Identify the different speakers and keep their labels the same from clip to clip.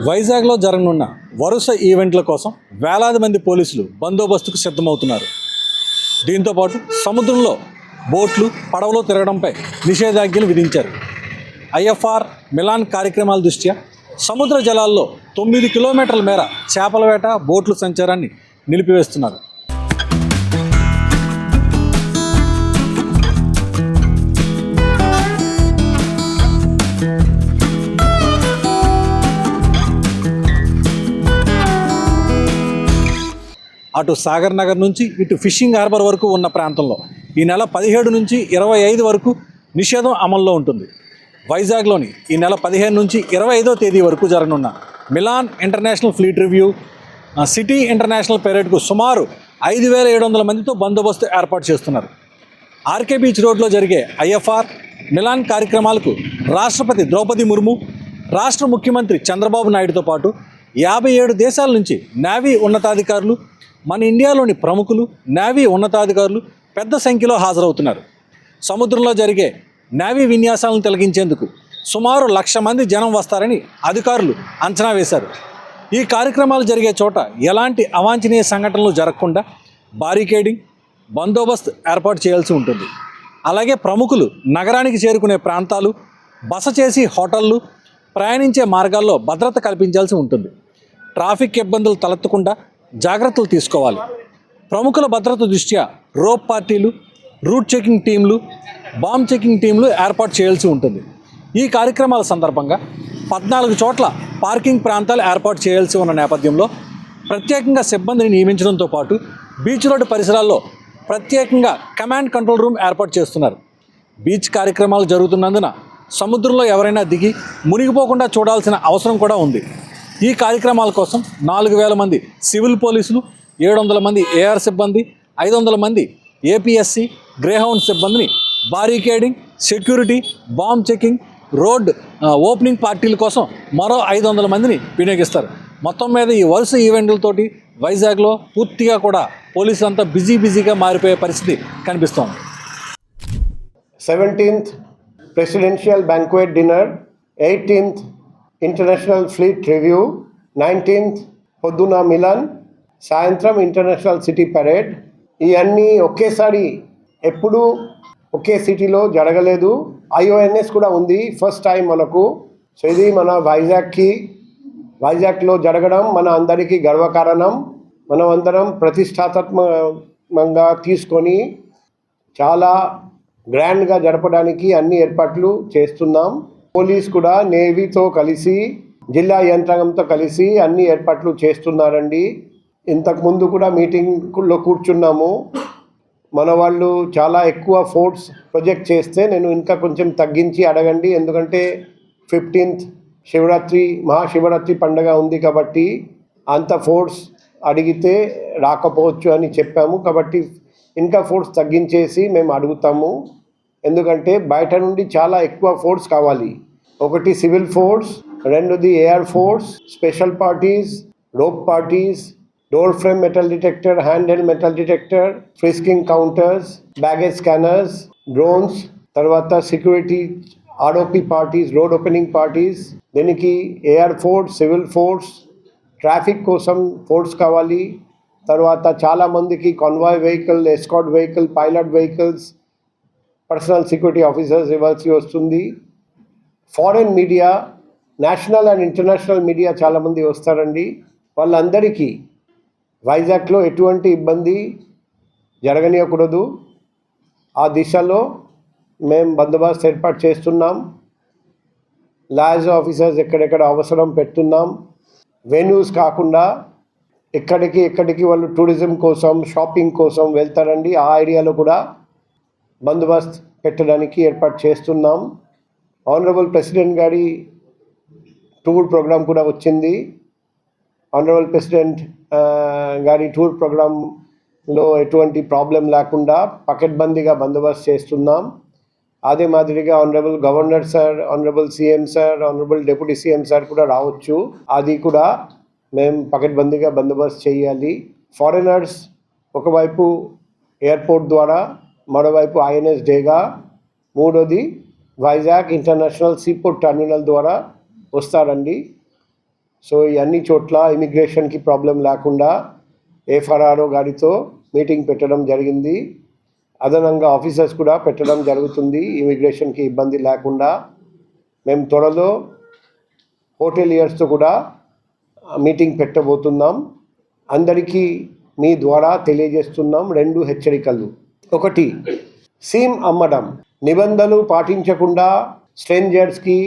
Speaker 1: వైజాగ్లో జరగనున్న వరుస ఈవెంట్ల కోసం వేలాది మంది పోలీసులు బందోబస్తుకు సిద్ధమవుతున్నారు. దీంతోపాటు సముద్రంలో బోట్లు, పడవలు తిరగడంపై నిషేధాజ్ఞలు విధించారు. ఐఎఫ్ఆర్ మిలాన్ కార్యక్రమాల దృష్ట్యా సముద్ర జలాల్లో 9 కిలోమీటర్ల మేర చేపల వేట, బోట్ల సంచారాన్ని నిలిపివేస్తున్నారు. అటు సాగర్ నగర్ నుంచి ఇటు ఫిషింగ్ హార్బర్ వరకు ఉన్న ప్రాంతంలో ఈ నెల 17 నుంచి 25 వరకు నిషేధం అమల్లో ఉంటుంది. వైజాగ్లోని ఈ నెల 15 నుంచి 25వ తేదీ వరకు జరగనున్న Milan international fleet review, city international పెరేడ్కు సుమారు 5,700 మందితో బందోబస్తు ఏర్పాటు చేస్తున్నారు. ఆర్కే బీచ్ రోడ్లో జరిగే ఐఎఫ్ఆర్ మిలాన్ కార్యక్రమాలకు రాష్ట్రపతి ద్రౌపది ముర్ము, రాష్ట్ర ముఖ్యమంత్రి చంద్రబాబు నాయుడుతో పాటు 57 దేశాల నుంచి నేవీ ఉన్నతాధికారులు, మన ఇండియాలోని ప్రముఖులు, నేవీ ఉన్నతాధికారులు పెద్ద సంఖ్యలో హాజరవుతున్నారు. సముద్రంలో జరిగే నేవీ విన్యాసాలను తిలకించేందుకు సుమారు 1,00,000 మంది జనం వస్తారని అధికారులు అంచనా వేశారు. ఈ కార్యక్రమాలు జరిగే చోట ఎలాంటి అవాంఛనీయ సంఘటనలు జరగకుండా బారికేడింగ్, బందోబస్తు ఏర్పాటు చేయాల్సి ఉంటుంది. అలాగే ప్రముఖులు నగరానికి చేరుకునే ప్రాంతాలు, బస చేసి హోటళ్ళు, ప్రయాణించే మార్గాల్లో భద్రత కల్పించాల్సి ఉంటుంది. ట్రాఫిక్ ఇబ్బందులు తలెత్తకుండా జాగ్రత్తలు తీసుకోవాలి. ప్రముఖుల భద్రత దృష్ట్యా రోప్ పార్టీలు, రూట్ చెకింగ్ టీంలు, బాంబ్ చెకింగ్ టీంలు ఏర్పాటు చేయాల్సి ఉంటుంది. ఈ కార్యక్రమాల సందర్భంగా 14 చోట్ల పార్కింగ్ ప్రాంతాలు ఏర్పాటు చేయాల్సి ఉన్న నేపథ్యంలో ప్రత్యేకంగా సిబ్బందిని నియమించడంతో పాటు బీచ్ రోడ్డు పరిసరాల్లో ప్రత్యేకంగా కమాండ్ కంట్రోల్ రూమ్ ఏర్పాటు చేస్తున్నారు. బీచ్ కార్యక్రమాలు జరుగుతున్నందున సముద్రంలో ఎవరైనా దిగి మునిగిపోకుండా చూడాల్సిన అవసరం కూడా ఉంది. ఈ కార్యక్రమాల కోసం 4,000 మంది సివిల్ పోలీసులు, 700 మంది ఏఆర్ సిబ్బంది, 500 మంది ఏపీఎస్సి, గ్రేహౌండ్ సిబ్బందిని barricading, security, bomb checking, road opening పార్టీల కోసం మరో 500 మందిని వినియోగిస్తారు. మొత్తం మీద ఈ వరుస ఈవెంట్లతోటి వైజాగ్లో పూర్తిగా కూడా పోలీసులంతా బిజీగా మారిపోయే పరిస్థితి కనిపిస్తోంది.
Speaker 2: 17th presidential banquet dinner, 18th international fleet review, 19th పొద్దున మిలాన్, సాయంత్రం ఇంటర్నేషనల్ సిటీ పరేడ్. ఇవన్నీ ఒకేసారి ఎప్పుడూ ఒకే సిటీలో జరగలేదు. IONS కూడా ఉంది, ఫస్ట్ టైం మనకు. సో ఇది మన వైజాగ్లో జరగడం మన అందరికీ గర్వకారణం. మనం అందరం ప్రతిష్టాత్మకంగా తీసుకొని చాలా గ్రాండ్గా జరపడానికి అన్ని ఏర్పాట్లు చేస్తున్నాం. పోలీస్ కూడా నేవీతో కలిసి, జిల్లా యంత్రాంగంతో కలిసి అన్ని ఏర్పాట్లు చేస్తున్నారండి. ఇంతకుముందు కూడా మీటింగ్లో కూర్చున్నాము. మన వాళ్ళు చాలా ఎక్కువ ఫోర్స్ ప్రొజెక్ట్ చేస్తే నేను ఇంకా కొంచెం తగ్గించి అడగండి, ఎందుకంటే 15th మహాశివరాత్రి పండుగ ఉంది కాబట్టి అంత ఫోర్స్ అడిగితే రాకపోవచ్చు అని చెప్పాము. కాబట్టి ఇంకా ఫోర్స్ తగ్గించేసి మేము అడుగుతాము. ఎందుకంటే బయట నుండి చాలా ఎక్కువ ఫోర్స్ కావాలి. ఒకటి సివిల్ ఫోర్స్, రెండోది air force, special parties, rope parties, door frame metal detector, hand held metal detector, frisking counters, baggage scanners, drones, తర్వాత security, ROP parties, road opening parties. దీనికి air force, civil force, traffic కోసం force కావాలి. తర్వాత చాలామందికి convoy vehicle, escort vehicle, pilot vehicles, personal security officers ఇవ్వాల్సి వస్తుంది. Foreign media, national and international media చాలామంది వస్తారండి. వాళ్ళందరికీ వైజాగ్లో ఎటువంటి ఇబ్బంది జరగనీయకూడదు. ఆ దిశలో మేము బందోబస్తు ఏర్పాటు చేస్తున్నాం. లాజ్ ఆఫీసర్స్ ఎక్కడెక్కడ అవసరం పెడుతున్నాం. వెన్యూస్ కాకుండా ఎక్కడికి వాళ్ళు టూరిజం కోసం, షాపింగ్ కోసం వెళ్తారండి. ఆ ఏరియాలో కూడా బందోబస్తు పెట్టడానికి ఏర్పాటు చేస్తున్నాం. ఆనరబుల్ ప్రెసిడెంట్ గారి టూర్ ప్రోగ్రాం కూడా వచ్చింది. ఆనరబుల్ ప్రెసిడెంట్ గారి టూర్ ప్రోగ్రాంలో ఎటువంటి ప్రాబ్లం లేకుండా పకడ్బందీగా బందోబస్తు చేస్తున్నాం. అదే మాదిరిగా honourable governor sir, honourable CM sir, honourable deputy CM sir కూడా రావచ్చు. అది కూడా మేము పకడ్బందీగా బందోబస్తు చేయాలి. ఫారినర్స్ ఒకవైపు ఎయిర్పోర్ట్ ద్వారా, మరోవైపు INS డేగా, మూడోది వైజాగ్ ఇంటర్నేషనల్ సీపోర్ట్ టర్మినల్ ద్వారా వస్తారండి. సో ఈ అన్ని చోట్ల ఇమిగ్రేషన్కి ప్రాబ్లం లేకుండా FRRO గారితో మీటింగ్ పెట్టడం జరిగింది. అదనంగా ఆఫీసర్స్ కూడా పెట్టడం జరుగుతుంది ఇమిగ్రేషన్కి ఇబ్బంది లేకుండా. మేము త్వరలో హోటలియర్స్తో కూడా మీటింగ్ పెట్టబోతున్నాం. అందరికీ మీ ద్వారా తెలియజేస్తున్నాం 2 హెచ్చరికలు. 1, సిమ్ అమ్మడం. నిబంధనలు పాటించకుండా స్ట్రేంజర్స్కి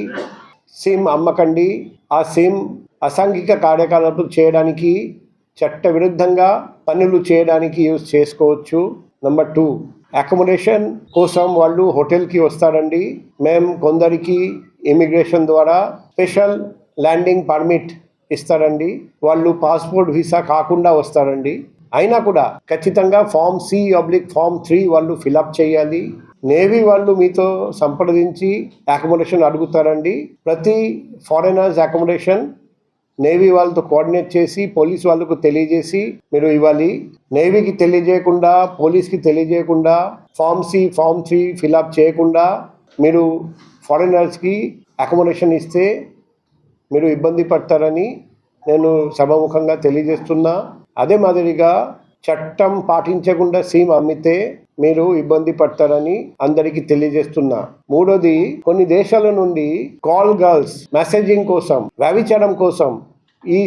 Speaker 2: సిమ్ అమ్మకండి. ఆ సిమ్ అసాంఘిక కార్యకలాపాలు చేయడానికి, చట్టవిరుద్ధంగా పనులు చేయడానికి యూజ్ చేసుకోవచ్చు. నెంబర్ 2, అకామిడేషన్ కోసం వాళ్ళు హోటల్కి వస్తారండి. మేము కొందరికి ఇమిగ్రేషన్ ద్వారా స్పెషల్ ల్యాండింగ్ పర్మిట్ ఇస్తారండి. వాళ్ళు పాస్పోర్ట్ వీసా కాకుండా వస్తారండి. అయినా కూడా ఖచ్చితంగా ఫామ్ C/Form 3 వాళ్ళు ఫిలప్ చేయాలి. నేవీ వాళ్ళు మీతో సంప్రదించి అకామిడేషన్ అడుగుతారండి. ప్రతి ఫారినర్స్ అకామిడేషన్ నేవీ వాళ్ళతో కోఆర్డినేట్ చేసి పోలీస్ వాళ్ళకు తెలియజేసి మీరు ఇవ్వాలి. నేవీకి తెలియజేయకుండా, పోలీస్కి తెలియజేయకుండా, ఫామ్ Form 3 ఫిలప్ చేయకుండా మీరు ఫారినర్స్కి అకామిడేషన్ ఇస్తే మీరు ఇబ్బంది పడతారని నేను సభాముఖంగా తెలియజేస్తున్నా. అదే మాదిరిగా చట్టం పాటించకుండా సిమ్ అమ్మితే మీరు ఇబ్బంది పడతారని అందరికీ తెలియజేస్తున్నా. 3వది, కొన్ని దేశాల నుండి కాల్ గర్ల్స్ మెసేజింగ్ కోసం, వ్యభిచారం కోసం ఈ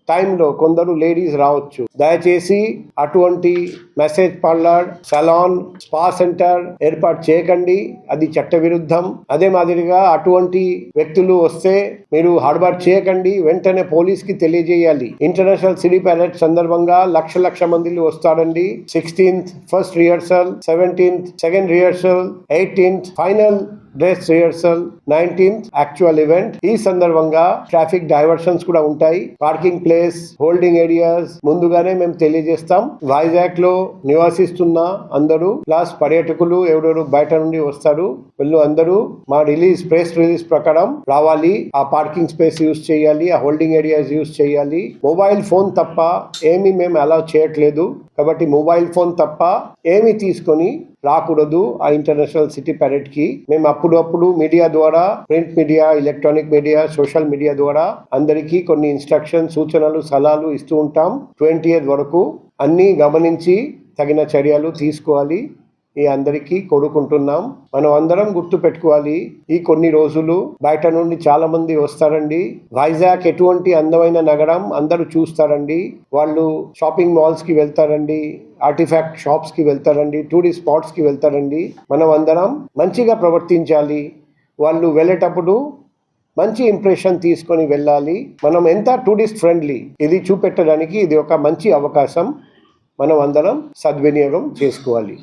Speaker 2: టైంలో కొందరు లేడీస్ రావచ్చు. దయచేసి అటువంటి message parlour, salon, spa centre ఏర్పాటు చేయకండి. అది చట్టవిరుద్ధం. అదే మాదిరిగా అటువంటి వ్యక్తులు వస్తే మీరు హడబడ్ చేయకండి. వెంటనే పోలీస్కి తెలియజేయాలి. ఇంటర్నేషనల్ సిటీ ప్యాలెట్ సందర్భంగా లక్ష మంది వస్తారండి. 16th first rehearsal, 17th second rehearsal, 18th final dress rehearsal, 19th actual event. ఈ సందర్భంగా ట్రాఫిక్ డైవర్షన్స్ కూడా ఉంటాయి. పార్కింగ్ ప్లేస్, హోల్డింగ్ ఏరియాస్ ముందుగానే మేము తెలియజేస్తాం. వైజాగ్ లో నివాసిస్తున్న అందరూ ప్లస్ పర్యాటకులు ఎవరెవరు బయట నుండి వస్తారు వీళ్ళు అందరూ మా ప్రెస్ రిలీజ్ ప్రకారం రావాలి. ఆ పార్కింగ్ స్పేస్ యూజ్ చేయాలి, ఆ హోల్డింగ్ ఏరియాస్ యూజ్ చేయాలి. మొబైల్ ఫోన్ తప్ప ఏమీ మేము అలౌ చేయట్లేదు. కాబట్టి మొబైల్ ఫోన్ తప్ప ఏమి తీసుకొని రాకూడదు ఆ ఇంటర్నేషనల్ సిటీ ప్యారెడ్ కి. మేము అప్పుడప్పుడు మీడియా ద్వారా, print media, electronic media, social media ద్వారా అందరికీ కొన్ని సూచనలు, సలహాలు ఇస్తూ ఉంటాం. 20th వరకు అన్నీ గమనించి తగిన చర్యలు తీసుకోవాలి. ఈ అందరికీ కోరుకుంటున్నాం. మనం అందరం గుర్తు పెట్టుకోవాలి, ఈ కొన్ని రోజులు బయట నుండి చాలా మంది వస్తారండి. వైజాగ్ ఎటువంటి అందమైన నగరం అందరూ చూస్తారండి. వాళ్ళు షాపింగ్ మాల్స్ కి వెళ్తారండి, ఆర్టిఫాక్ట్ షాప్స్ కి వెళ్తారండి, టూరిస్ట్ స్పాట్స్ కి వెళ్తారండి. మనం అందరం మంచిగా ప్రవర్తించాలి. వాళ్ళు వెళ్ళేటప్పుడు మంచి ఇంప్రెషన్ తీసుకొని వెళ్ళాలి. మనం ఎంత టూరిస్ట్ ఫ్రెండ్లీ ఇది చూపెట్టడానికి ఇది ఒక మంచి అవకాశం. మనం అందరం సద్వినియోగం చేసుకోవాలి.